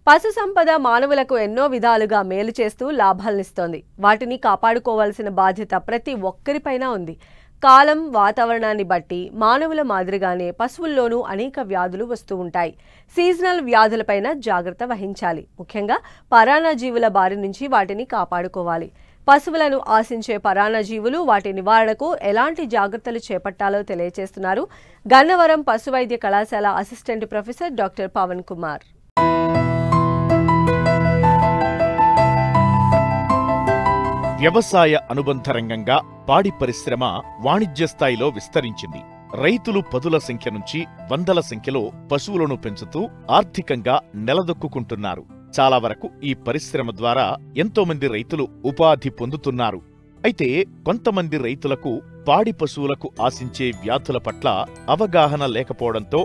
పశు సంపద మానవులకు ఎన్నో విధాలుగా మేలు చేస్తూ లాభాలనిస్తోంది. వాటిని కాపాడుకోవాల్సిన బాధ్యత ప్రతి ఒక్కరిపైన ఉంది. కాలం, వాతావరణాన్ని బట్టి మానవుల మాదిరిగానే పశువుల్లోనూ అనేక వ్యాధులు వస్తూ ఉంటాయి. సీజనల్ వ్యాధులపైన జాగ్రత్త వహించాలి. ముఖ్యంగా పరాన్నజీవుల బారి నుంచి వాటిని కాపాడుకోవాలి. పశువులను ఆశించే పరాన్నజీవులు, వాటి నివారణకు ఎలాంటి జాగ్రత్తలు చేపట్టాలో తెలియజేస్తున్నారు గన్నవరం పశువైద్య కళాశాల assistant professor doctor Pavan Kumar. వ్యవసాయ అనుబంధ రంగంగా పాడి పరిశ్రమ వాణిజ్య స్థాయిలో విస్తరించింది. రైతులు పదుల సంఖ్య నుంచి వందల సంఖ్యలో పశువులను పెంచుతూ ఆర్థికంగా నిలదొక్కుంటున్నారు. చాలా వరకు ఈ పరిశ్రమ ద్వారా ఎంతోమంది రైతులు ఉపాధి పొందుతున్నారు. అయితే కొంతమంది రైతులకు పాడి పశువులకు ఆశించే వ్యాధుల పట్ల అవగాహన లేకపోవడంతో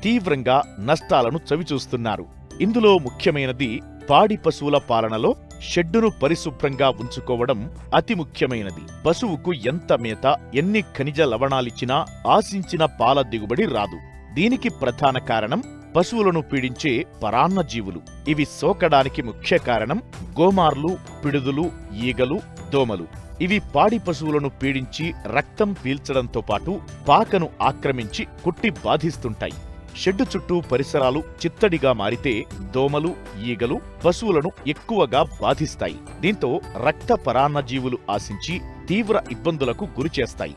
తీవ్రంగా నష్టాలను చవిచూస్తున్నారు. ఇందులో ముఖ్యమైనది పాడి పశువుల పాలనలో షెడ్డును పరిశుభ్రంగా ఉంచుకోవడం అతి ముఖ్యమైనది. పశువుకు ఎంత మేత, ఎన్ని ఖనిజ లవణాలిచ్చినా ఆశించిన పాల దిగుబడి రాదు. దీనికి ప్రధాన కారణం పశువులను పీడించే పరాన్నజీవులు. ఇవి సోకడానికి ముఖ్య కారణం గోమార్లు, పిడుదులు, ఈగలు, దోమలు. ఇవి పాడి పశువులను పీడించి రక్తం పీల్చడంతో పాటు పాకను ఆక్రమించి కుట్టి బాధిస్తుంటాయి. షెడ్డు చుట్టూ పరిసరాలు చిత్తడిగా మారితే దోమలు, ఈగలు పశువులను ఎక్కువగా బాధిస్తాయి. దీంతో రక్త పరాన్నజీవులు ఆశించి తీవ్ర ఇబ్బందులకు గురిచేస్తాయి.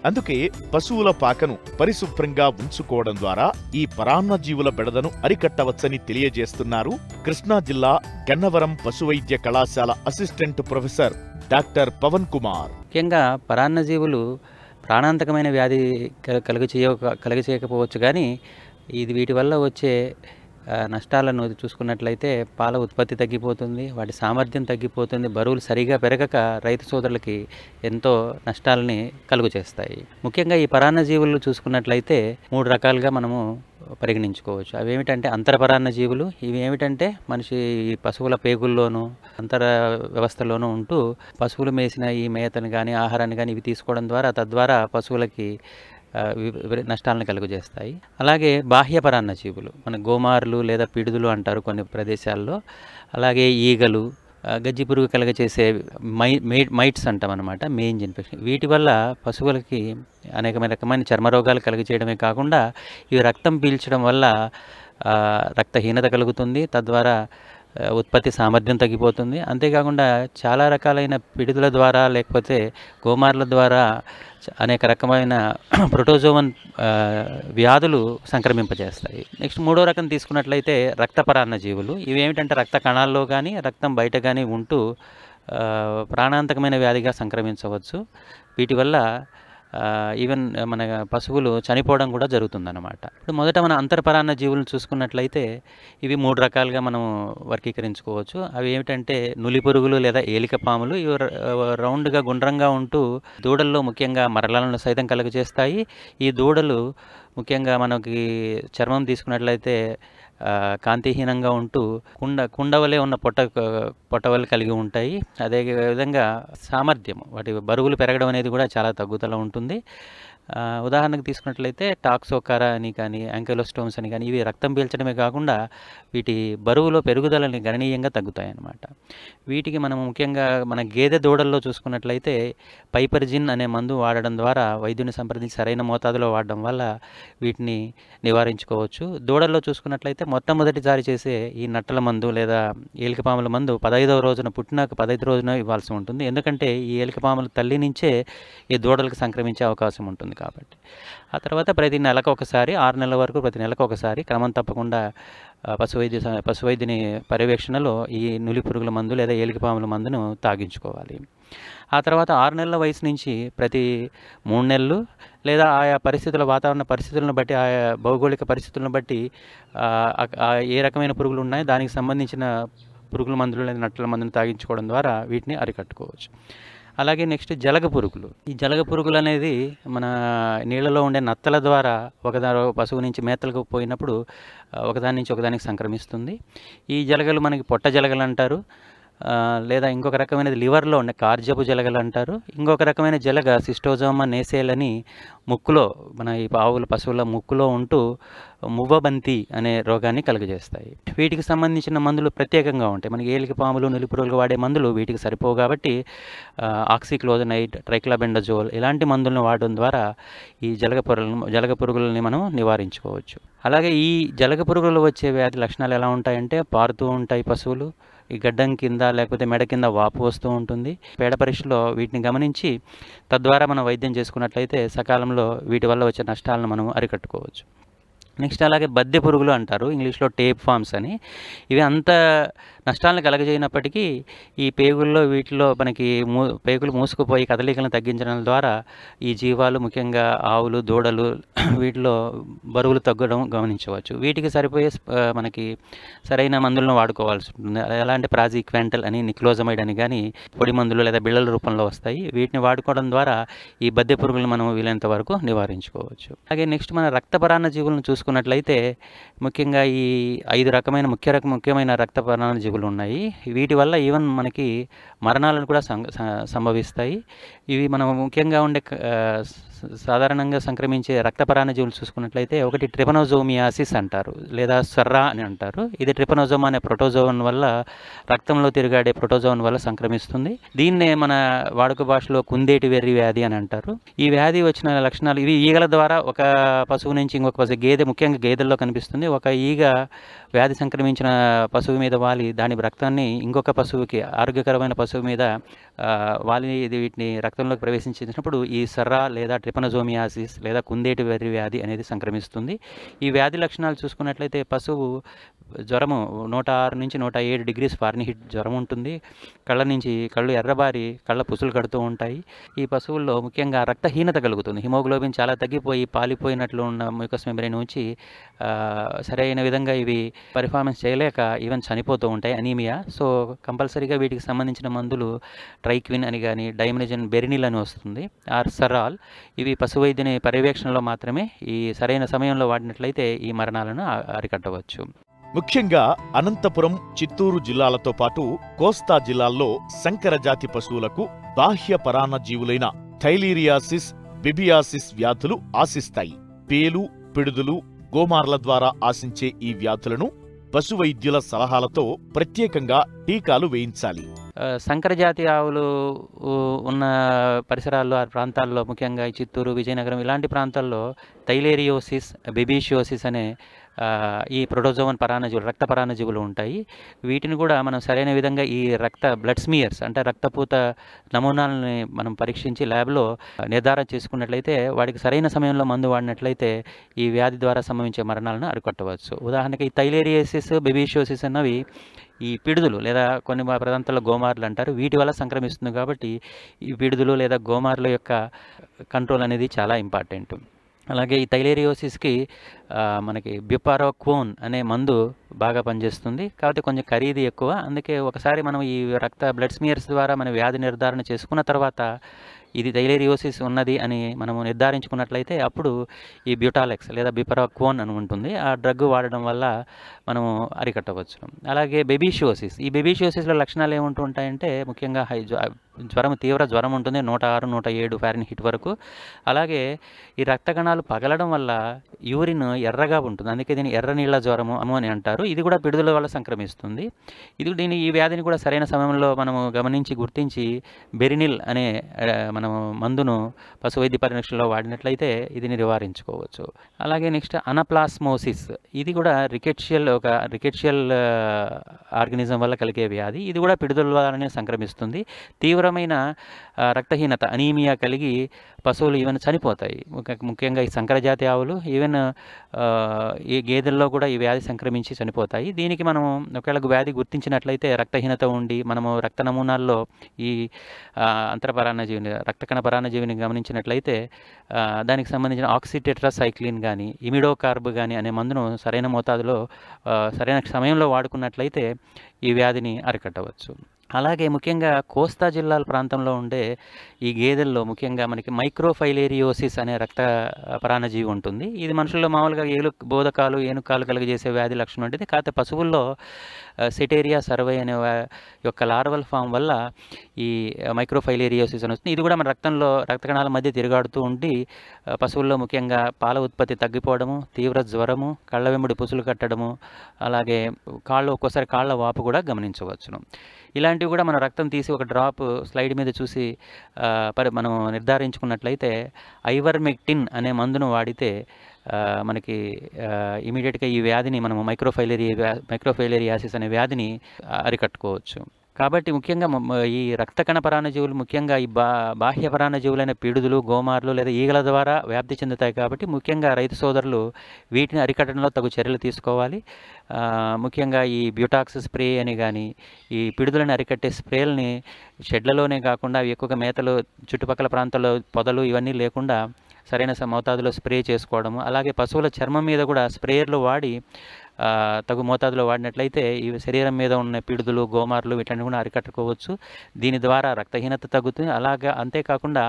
అందుకే పశువుల పాకను పరిశుభ్రంగా ఉంచుకోవడం ద్వారా ఈ పరాన్నజీవుల బెడదను అరికట్టవచ్చని తెలియజేస్తున్నారు కృష్ణా జిల్లా గన్నవరం పశువైద్య కళాశాల assistant professor doctor Pavan Kumar. ముఖ్యంగా పరాన్నజీవులు ప్రాణాంతకమైన వ్యాధి కలుగచేయకపోవచ్చు, కానీ వీటి వల్ల వచ్చే నష్టాలను చూసుకున్నట్లయితే పాల ఉత్పత్తి తగ్గిపోతుంది, వాటి సామర్థ్యం తగ్గిపోతుంది, బరువులు సరిగా పెరగక రైతు సోదరులకి ఎంతో నష్టాలని కలుగచేస్తాయి. ముఖ్యంగా ఈ పరాన్నజీవులు చూసుకున్నట్లయితే 3 రకాలుగా మనము పరిగణించుకోవచ్చు. అవి ఏమిటంటే అంతరపరాన్నజీవులు. ఇవి ఏమిటంటే పశువుల పేగుల్లోనూ అంతర వ్యవస్థలోనూ ఉంటూ పశువులు మేసిన ఈ మేతను కానీ ఆహారాన్ని కానీ ఇవి తీసుకోవడం ద్వారా తద్వారా పశువులకి నష్టాలను కలుగజేస్తాయి. అలాగే బాహ్య పరాన్నజీవులు, మన గోమార్లు లేదా పిడుదులు అంటారు కొన్ని ప్రదేశాల్లో. అలాగే ఈగలు, గజ్జి పురుగు కలుగచేసే మైట్స్ అంటాం అన్నమాట, మెయిన్ ఇన్ఫెక్షన్. వీటి వల్ల పశువులకి అనేకమైన రకమైన చర్మరోగాలు కలుగచేయడమే కాకుండా ఇవి రక్తం పీల్చడం వల్ల రక్తహీనత కలుగుతుంది, తద్వారా ఉత్పత్తి సామర్థ్యం తగ్గిపోతుంది. అంతేకాకుండా చాలా రకాలైన పిడుదల ద్వారా లేకపోతే గోమార్ల ద్వారా అనేక రకమైన ప్రోటోజోవన్ వ్యాధులు సంక్రమింపజేస్తాయి. నెక్స్ట్ 3వ రకం తీసుకున్నట్లయితే రక్తపరాన్నజీవులు. ఇవి ఏమిటంటే రక్త కణాల్లో కానీ రక్తం బయట కానీ ఉంటూ ప్రాణాంతకమైన వ్యాధిగా సంక్రమించవచ్చు. వీటి వల్ల ఈవెన్ మన పశువులు చనిపోవడం కూడా జరుగుతుందన్నమాట. ఇప్పుడు మొదట మన అంతర్పరాన్న జీవులను చూసుకున్నట్లయితే ఇవి 3 రకాలుగా మనం వర్గీకరించుకోవచ్చు. అవి ఏమిటంటే నులి పురుగులు లేదా ఏలిక పాములు. ఇవి రౌండ్గా గుండ్రంగా ఉంటూ దూడల్లో ముఖ్యంగా మరలను సైతం కలుగజేస్తాయి. ఈ దూడలు ముఖ్యంగా మనకి చర్మం తీసుకున్నట్లయితే కాంతిహీనంగా ఉంటూ కుండవలే ఉన్న పొట్టవలు కలిగి ఉంటాయి. అదే విధంగా సామర్థ్యం, వాటి బరువులు పెరగడం అనేది కూడా చాలా తగ్గుదల ఉంటుంది. ఉదాహరణకు తీసుకున్నట్లయితే టాక్సోకారా అని కానీ యాంకైలోస్టోమ్స్ అని కానీ ఇవి రక్తం పీల్చడమే కాకుండా వీటి బరువులో పెరుగుదలని గణనీయంగా తగ్గుతాయి అన్నమాట. వీటికి మనం ముఖ్యంగా మన గేదె దూడల్లో చూసుకున్నట్లయితే పైపర్జిన్ అనే మందు వాడడం ద్వారా వైద్యుని సంప్రదించి సరైన మోతాదులో వాడడం వల్ల వీటిని నివారించుకోవచ్చు. దూడల్లో చూసుకున్నట్లయితే మొట్టమొదటి జారీ చేసే ఈ నట్టల మందు లేదా ఏలికపాముల మందు 15వ రోజున పుట్టినాక 15 రోజున ఇవ్వాల్సి ఉంటుంది. ఎందుకంటే ఈ ఏలికపాముల తల్లి నుంచే ఈ దూడలకు సంక్రమించే అవకాశం ఉంటుంది కాబట్టి. ఆ తర్వాత ప్రతి నెలకు ఒకసారి 6 నెలల వరకు ప్రతి నెలకు ఒకసారి క్రమం తప్పకుండా పశువైద్యుని పర్యవేక్షణలో ఈ నులి పురుగుల మందు లేదా ఏలికపాముల మందును తాగించుకోవాలి. ఆ తర్వాత 6 నెలల వయసు నుంచి ప్రతి 3 నెలలు లేదా ఆయా పరిస్థితుల వాతావరణ పరిస్థితులను బట్టి ఆయా భౌగోళిక పరిస్థితులను బట్టి ఏ రకమైన పురుగులు ఉన్నాయో దానికి సంబంధించిన పురుగుల మందులు లేదా నట్టల మందును తాగించుకోవడం ద్వారా వీటిని అరికట్టుకోవచ్చు. అలాగే నెక్స్ట్ జలగ పురుగులు. ఈ జలగ పురుగులు అనేది మన నీళ్ళలో ఉండే నత్తల ద్వారా పశువు నుంచి మేతలకు పోయినప్పుడు ఒకదాని నుంచి ఒకదానికి సంక్రమిస్తుంది. ఈ జలగలు మనకి పొట్ట జలగలు అంటారు. లేదా ఇంకొక రకమైనది లివర్లో ఉండే కార్జపు జలగలు అంటారు. ఇంకొక రకమైన జలగ సిస్టోజోమా నేసేల్ అని ముక్కులో, మన ఈ ఆవుల పశువుల ముక్కులో ఉంటూ మువ్వబంతి అనే రోగాన్ని కలుగజేస్తాయి. వీటికి సంబంధించిన మందులు ప్రత్యేకంగా ఉంటాయి. మనకి ఏలిక పాములు, నులిపురుగులు వాడే మందులు వీటికి సరిపోవు కాబట్టి ఆక్సిక్లోజనైడ్, ట్రైక్లాబెండజోల్ ఇలాంటి మందులను వాడడం ద్వారా ఈ జలగ పురుగులని మనం నివారించుకోవచ్చు. అలాగే ఈ జలగ పురుగులు వచ్చే వ్యాధి లక్షణాలు ఎలా ఉంటాయంటే, పారుతూ ఉంటాయి పశువులు, ఈ గడ్డం కింద లేకపోతే మెడ కింద వాపు వస్తూ ఉంటుంది. పేడ పరీక్షలో వీటిని గమనించి తద్వారా మనం వైద్యం చేసుకున్నట్లయితే సకాలంలో వీటి వల్ల వచ్చే నష్టాలను మనం అరికట్టుకోవచ్చు. నెక్స్ట్ అలాగే బద్దె పురుగులు అంటారు, ఇంగ్లీష్లో టేప్ ఫామ్స్ అని. ఇవి అంత నష్టాలను కలగజేయనప్పటికీ ఈ పేగుల్లో వీటిలో మనకి పేగులు మూసుకుపోయి కదలికలను తగ్గించడం ద్వారా ఈ జీవాలు, ముఖ్యంగా ఆవులు, దూడలు వీటిలో బరువులు తగ్గడం గమనించవచ్చు. వీటికి సరిపోయే మనకి సరైన మందులను వాడుకోవాల్సి ఉంటుంది. ఎలా అంటే ప్రాజిక్వెంటల్ అని, నిక్లోజమైడ్ అని కానీ పొడి మందులు లేదా బిళ్ళల రూపంలో వస్తాయి. వీటిని వాడుకోవడం ద్వారా ఈ బద్దె పురుగులను మనం వీలైనంత వరకు నివారించుకోవచ్చు. అలాగే నెక్స్ట్ మన రక్తపరాన్న జీవులను చూసుకున్నట్లయితే ముఖ్యంగా ఈ 5 ముఖ్యమైన రక్తపరాన్న జీవులు ఉన్నాయి. వీటి వల్ల ఈవెన్ మనకి మరణాలను కూడా సంభవిస్తాయి. ఇవి మనం ముఖ్యంగా ఉండే సాధారణంగా సంక్రమించే రక్తపరాన్న జీవులు చూసుకున్నట్లయితే ఒకటి ట్రిపనోజోమియాసిస్ అంటారు, లేదా సర్రా అని అంటారు. ఇది ట్రిపనోజోమా అనే ప్రోటోజోన్ వల్ల, రక్తంలో తిరుగాడే ప్రోటోజోన్ వల్ల సంక్రమిస్తుంది. దీన్నే మన వాడుక భాషలో కుందేటి వెర్రి వ్యాధి అని అంటారు. ఈ వ్యాధి వచ్చిన లక్షణాలు ఇవి ఈగల ద్వారా ఒక పశువు నుంచి ఇంకొక పశువు, ముఖ్యంగా గేదెల్లో కనిపిస్తుంది. ఒక ఈగ వ్యాధి సంక్రమించిన పశువు మీద వాలి దాని రక్తాన్ని ఇంకొక పశువుకి, ఆరోగ్యకరమైన పశువు మీద వీటిని రక్తంలోకి ప్రవేశించినప్పుడు ఈ సర్రా లేదా ట్రిపనోజోమియాసిస్ లేదా కుందేటి వెర్రి వ్యాధి అనేది సంక్రమిస్తుంది. ఈ వ్యాధి లక్షణాలు చూసుకున్నట్లయితే పశువు జ్వరము 106 నుంచి 107 డిగ్రీస్ ఫారెన్హీట్ జ్వరం ఉంటుంది. కళ్ళు ఎర్రబారి కళ్ళ పుసులు కడుతూ ఉంటాయి. ఈ పశువుల్లో ముఖ్యంగా రక్తహీనత కలుగుతుంది. హిమోగ్లోబిన్ చాలా తగ్గిపోయి పాలిపోయినట్లు ఉన్న మ్యూకస్ మెంబ్రేన్ నుంచి సరైన విధంగా ఇవి పర్ఫార్మెన్స్ చేయలేక ఈవెన్ చనిపోతూ ఉంటాయి, అనీమియా. సో కంపల్సరీగా వీటికి సంబంధించిన మందులు ట్రైక్విన్ అని కానీ, డైమినజన్ బెరినిల్ అని వస్తుంది, ఆర్ సరాల్. ఇవి పశు వైద్యుని పర్యవేక్షణలో మాత్రమే ఈ సరైన సమయంలో వాడినట్లయితే ఈ మరణాలను అరికట్టవచ్చు. ముఖ్యంగా అనంతపురం, చిత్తూరు జిల్లాలతో పాటు కోస్తా జిల్లాల్లో సంకరజాతి పశువులకు బాహ్య పరాన్న జీవులైన థైలీరియాసిస్, బిబియాసిస్ వ్యాధులు ఆశిస్తాయి. పేలు, పిడుదులు, గోమార్ల ద్వారా ఆశించే ఈ వ్యాధులను పశువైద్యుల సలహాలతో ప్రత్యేకంగా టీకాలు వేయించాలి. సంకరజాతి ఆవులు ఉన్న పరిసరాల్లో, ఆ ప్రాంతాల్లో, ముఖ్యంగా చిత్తూరు, విజయనగరం ఇలాంటి ప్రాంతాల్లో థైలేరియోసిస్, బిబిషియోసిస్ అనే ఈ ప్రోటోజోవన్ పరాన్నజీవులు, రక్త పరాన్నజీవులు ఉంటాయి. వీటిని కూడా మనం సరైన విధంగా ఈ బ్లడ్ స్మియర్స్ అంటే రక్తపూత నమూనాలని మనం పరీక్షించి ల్యాబ్లో నిర్ధారణ చేసుకున్నట్లయితే, వాడికి సరైన సమయంలో మందు వాడినట్లయితే ఈ వ్యాధి ద్వారా సంభవించే మరణాలను అరికట్టవచ్చు. ఉదాహరణకి ఈ థైలేరియోసిస్, బిబిషియోసిస్ అన్నవి ఈ పిడుదులు లేదా కొన్ని ప్రాంతాల్లో గోమార్లు అంటారు, వీటి వల్ల సంక్రమిస్తుంది. కాబట్టి ఈ పిడుదులు లేదా గోమార్ల యొక్క కంట్రోల్ అనేది చాలా ఇంపార్టెంట్. అలాగే ఈ థైలేరియోసిస్కి మనకి బ్యూపారోక్వోన్ అనే మందు బాగా పనిచేస్తుంది. కాబట్టి కొంచెం ఖరీదు ఎక్కువ. అందుకే ఒకసారి మనం ఈ బ్లడ్ స్మియర్స్ ద్వారా మన వ్యాధి నిర్ధారణ చేసుకున్న తర్వాత ఇది థైలేరియోసిస్ ఉన్నది అని మనము నిర్ధారించుకున్నట్లయితే అప్పుడు ఈ బ్యూటాలెక్స్ లేదా బిపరాక్వోన్ అని ఉంటుంది, ఆ డ్రగ్ వాడడం వల్ల మనము అరికట్టవచ్చు. అలాగే బెబిషియోసిస్, ఈ బెబిషియోసిస్లో లక్షణాలు ఏముంటూ ఉంటాయంటే ముఖ్యంగా తీవ్ర జ్వరం ఉంటుంది, 106, 107 ఫారెన్హీట్ వరకు. అలాగే ఈ రక్త కణాలు పగలడం వల్ల యూరిన్ ఎర్రగా ఉంటుంది, అందుకే దీన్ని ఎర్ర నీళ్ళ జ్వరము అని అంటారు. ఇది కూడా పిడుదల వల్ల సంక్రమిస్తుంది. ఈ వ్యాధిని కూడా సరైన సమయంలో మనము గమనించి గుర్తించి బెరినిల్ అనే మనము మందును పశు వైద్య పరిరక్షణలో వాడినట్లయితే ఇది నివారించుకోవచ్చు. అలాగే నెక్స్ట్ అనప్లాస్మోసిస్, ఇది కూడా రికెట్షియల్ ఆర్గనిజం వల్ల కలిగే వ్యాధి. ఇది కూడా పిడుదల వల్లనే సంక్రమిస్తుంది. తీవ్రమైన రక్తహీనత, అనీమియా కలిగి పశువులు ఈవెన్ చనిపోతాయి. ముఖ్యంగా ఈ సంకరజాతి ఆవులు, ఈవెన్ ఈ గేదెల్లో కూడా ఈ వ్యాధి సంక్రమించి చనిపోతాయి. దీనికి మనం ఒకవేళ వ్యాధి గుర్తించినట్లయితే రక్తహీనత ఉండి మనము రక్త నమూనాల్లో ఈ రక్తకణ పరాన్నజీవిని గమనించినట్లయితే దానికి సంబంధించిన ఆక్సిటెట్రాసైక్లిన్ కానీ, ఇమిడోకార్బ్ కానీ అనే మందును సరైన మోతాదులో సరైన సమయంలో వాడుకున్నట్లయితే ఈ వ్యాధిని అరికట్టవచ్చు. అలాగే ముఖ్యంగా కోస్తా జిల్లాల ప్రాంతంలో ఉండే ఈ గేదెల్లో ముఖ్యంగా మనకి మైక్రోఫైలేరియోసిస్ అనే రక్త పరాన్నజీవి ఉంటుంది. ఇది మనుషుల్లో మామూలుగా బోధకాలు, ఏనుకాలు కలిగజేసే వ్యాధి లక్షణం ఉంటుంది. కాకపోతే పశువుల్లో సెటేరియా సర్వే అనే యొక్క లార్వల్ ఫామ్ వల్ల ఈ మైక్రోఫైలేరియోసిస్ అని వస్తుంది. ఇది కూడా మన రక్త కణాల మధ్య తిరుగాడుతూ ఉండి పశువుల్లో ముఖ్యంగా పాల ఉత్పత్తి తగ్గిపోవడము, తీవ్ర జ్వరము, కళ్ళ వెంబడి పుసులు కట్టడము, అలాగే ఒక్కోసారి కాళ్ళ వాపు కూడా గమనించవచ్చును. ఇలాంటివి కూడా మన రక్తం తీసి ఒక డ్రాప్ స్లైడ్ మీద చూసి మనం నిర్ధారించుకున్నట్లయితే ఐవర్మెక్టిన్ అనే మందును వాడితే మనకి ఇమీడియట్గా ఈ వ్యాధిని మనము మైక్రోఫైలేరియాసిస్ అనే వ్యాధిని అరికట్టుకోవచ్చు. కాబట్టి ముఖ్యంగా ఈ రక్త కణ పరాన్నజీవులు, ముఖ్యంగా ఈ బాహ్య పరాన్నజీవులైన పీడుదులు, గోమార్లు లేదా ఈగల ద్వారా వ్యాప్తి చెందుతాయి. కాబట్టి ముఖ్యంగా రైతు సోదరులు వీటిని అరికట్టడంలో తగు చర్యలు తీసుకోవాలి. ముఖ్యంగా ఈ బ్యూటాక్స్ స్ప్రే అని కానీ, ఈ పిడుదలను అరికట్టే స్ప్రేలని షెడ్లలోనే కాకుండా అవి ఎక్కువగా మేతలు, చుట్టుపక్కల ప్రాంతాల్లో పొదలు ఇవన్నీ లేకుండా సరైన మోతాదులో స్ప్రే చేసుకోవడము, అలాగే పశువుల చర్మం మీద కూడా స్ప్రేయర్లు వాడి తగు మోతాదులో వాడినట్లయితే ఈ శరీరం మీద ఉన్న పిడుదులు, గోమార్లు వీటన్ని కూడా అరికట్టుకోవచ్చు. దీని ద్వారా రక్తహీనత తగ్గుతుంది. అలాగే అంతేకాకుండా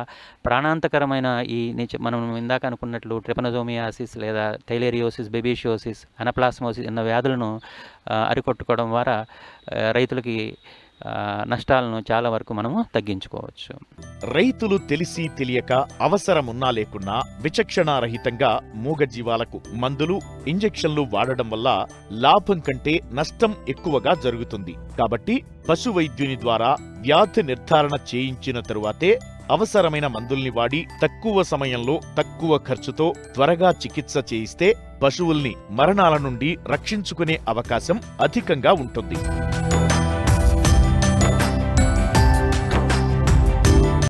ప్రాణాంతకరమైన ఈ మనం ఇందాక అనుకున్నట్లు ట్రిపనోజోమియాసిస్ లేదా థైలేరియోసిస్, బెబీషియోసిస్, అనప్లాస్మోసిస్ అన్న వ్యాధులను అరికట్టుకోవడం ద్వారా రైతులకి నష్టాలను చాలా వరకు మనము తగ్గించుకోవచ్చు. రైతులు తెలిసి తెలియక అవసరమున్నా లేకున్నా విచక్షణారహితంగా మూగజీవాలకు మందులు, ఇంజెక్షన్లు వాడడం వల్ల లాభం కంటే నష్టం ఎక్కువగా జరుగుతుంది. కాబట్టి పశు వైద్యుని ద్వారా వ్యాధి నిర్ధారణ చేయించిన తరువాతే అవసరమైన మందుల్ని వాడి తక్కువ సమయంలో తక్కువ ఖర్చుతో త్వరగా చికిత్స చేయిస్తే పశువుల్ని మరణాల నుండి రక్షించుకునే అవకాశం అధికంగా ఉంటుంది.